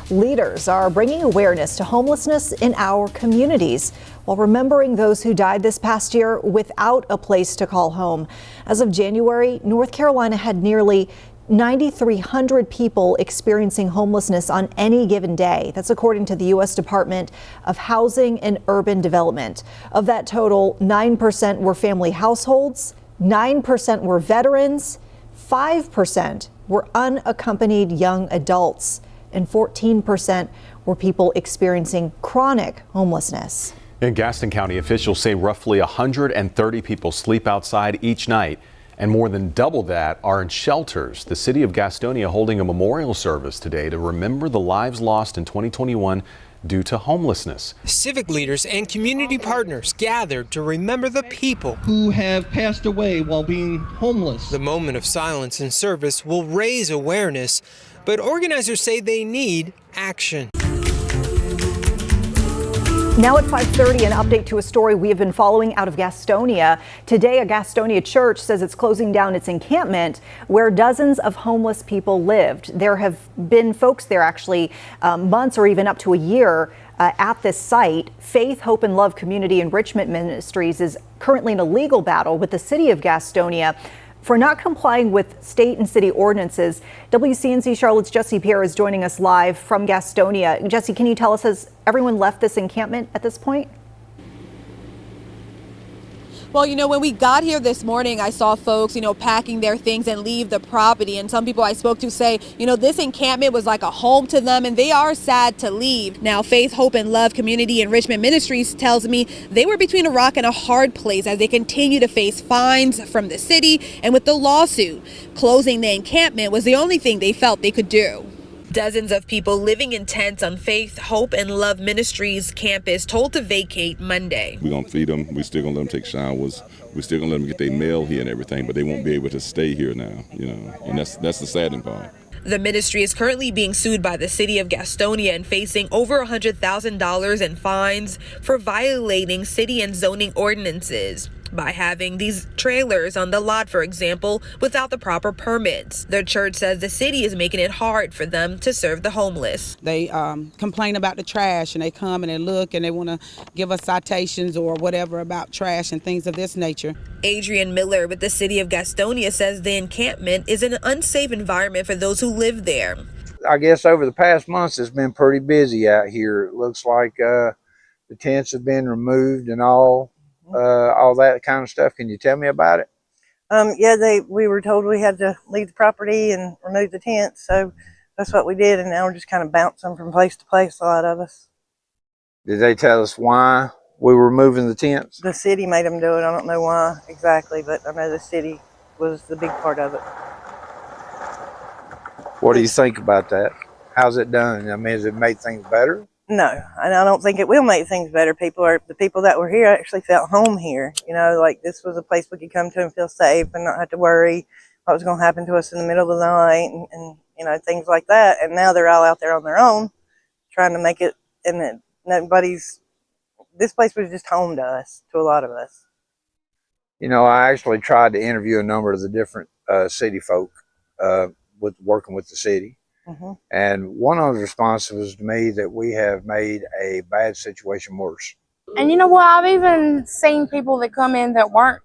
Leaders are bringing awareness to homelessness in our communities while remembering those who died this past year without a place to call home. As of January, North Carolina had nearly 9,300 people experiencing homelessness on any given day. That's according to the U.S. Department of Housing and Urban Development. Of that total, 9% were family households, 9% were veterans, 5% were unaccompanied young adults, and 14% were people experiencing chronic homelessness. In Gaston County, officials say roughly 130 people sleep outside each night, and more than double that are in shelters. The city of Gastonia holding a memorial service today to remember the lives lost in 2021 due to homelessness. Civic leaders and community partners gathered to remember the people who have passed away while being homeless. The moment of silence and service will raise awareness, but organizers say they need action. Now at 5:30, an update to a story we have been following out of Gastonia. Today, a Gastonia church says it's closing down its encampment where dozens of homeless people lived. There have been folks there actually months or even up to a year at this site. Faith, Hope and Love Community Enrichment Ministries is currently in a legal battle with the city of Gastonia for not complying with state and city ordinances. WCNC Charlotte's Jesse Pierre is joining us live from Gastonia. Jesse, can you tell us, has everyone left this encampment at this point? Well, when we got here this morning, I saw folks, packing their things and leave the property. And some people I spoke to say, this encampment was like a home to them and they are sad to leave. Now, Faith, Hope and Love Community Enrichment Ministries tells me they were between a rock and a hard place as they continue to face fines from the city. And with the lawsuit, closing the encampment was the only thing they felt they could do. Dozens of people living in tents on Faith, Hope and Love Ministries campus told to vacate Monday. We're going to feed them. We're still going to let them take showers. We're still going to let them get their mail here and everything, but they won't be able to stay here now, and that's the saddening part. The ministry is currently being sued by the city of Gastonia and facing over $100,000 in fines for violating city and zoning ordinances by having these trailers on the lot, for example, without the proper permits. Their church says the city is making it hard for them to serve the homeless. They complain about the trash and they come and they look and they want to give us citations or whatever about trash and things of this nature. Adrian Miller with the city of Gastonia says the encampment is an unsafe environment for those who live there. I guess over the past months it's been pretty busy out here. It looks like the tents have been removed and all that kind of stuff. Can you tell me about it? Yeah, we were told we had to leave the property and remove the tents, so that's what we did, and now we're just kind of bouncing from place to place, a lot of us. Did they tell us why we were moving the tents? The city made them do it. I don't know why exactly, but I know the city was the big part of it. What do you think about that? How's it done? I mean, has it made things better? No, and I don't think it will make things better. The people that were here actually felt home here. Like this was a place we could come to and feel safe and not have to worry what was going to happen to us in the middle of the night and things like that. And now they're all out there on their own trying to make it, and this place was just home to us, to a lot of us. I actually tried to interview a number of the different city folk with working with the city. Mm-hmm. And one of the responses was to me that we have made a bad situation worse. And you know what? I've even seen people that come in that weren't,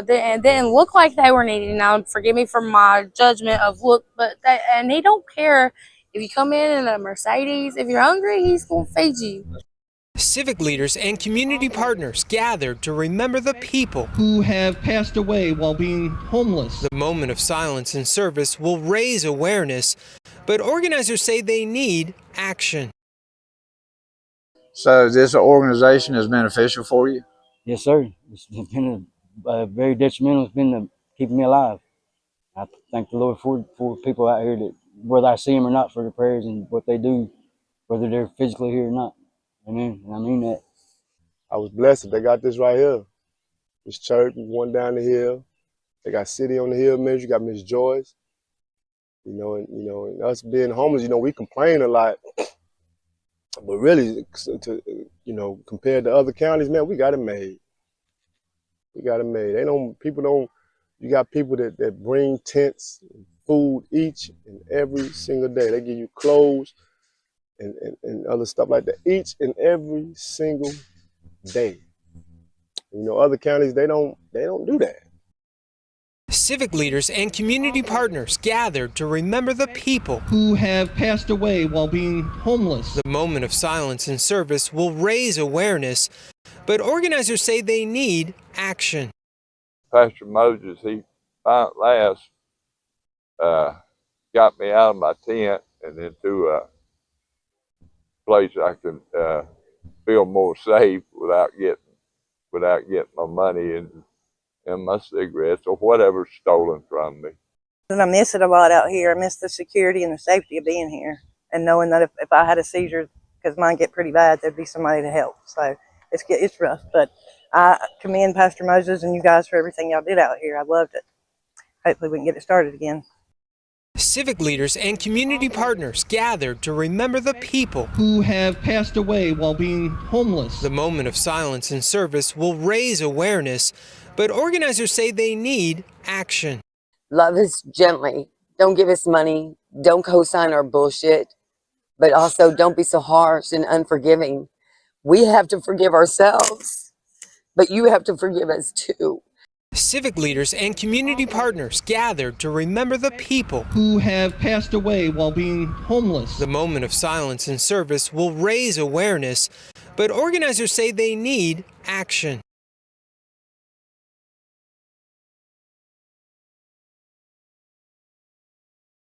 didn't look like they were needing. Now, forgive me for my judgment of look, but he don't care if you come in a Mercedes. If you're hungry, he's gonna feed you. Civic leaders and community partners gathered to remember the people who have passed away while being homeless. The moment of silence and service will raise awareness, but organizers say they need action. So this organization is beneficial for you? Yes, sir. It's been very detrimental. It's been keeping me alive. I thank the Lord for people out here that, whether I see them or not, for their prayers and what they do, whether they're physically here or not. Amen. And I mean that. I was blessed that they got this right here. This church, one down the hill. They got City on the Hill Ministry, got Miss Joyce. And us being homeless, we complain a lot. But really, compared to other counties, man, we got it made. We got it made. You got people that bring tents, food each and every single day. They give you clothes. and other stuff like that each and every single day. You know, other counties, they don't do that. Civic leaders and community partners gathered to remember the people who have passed away while being homeless. The moment of silence and service will raise awareness, but organizers say they need action. Pastor Moses, he last got me out of my tent and into a place I can feel more safe without getting my money and my cigarettes or whatever's stolen from me. And I miss it a lot out here. I miss the security and the safety of being here and knowing that if I had a seizure, because mine get pretty bad, there'd be somebody to help. So it's rough, but I commend Pastor Moses and you guys for everything y'all did out here. I loved it. Hopefully we can get it started again. Civic leaders and community partners gathered to remember the people who have passed away while being homeless. The moment of silence and service will raise awareness, but organizers say they need action. Love us gently. Don't give us money. Don't co-sign our bullshit. But also don't be so harsh and unforgiving. We have to forgive ourselves, but you have to forgive us too. Civic leaders and community partners gathered to remember the people who have passed away while being homeless. The moment of silence and service will raise awareness, but organizers say they need action.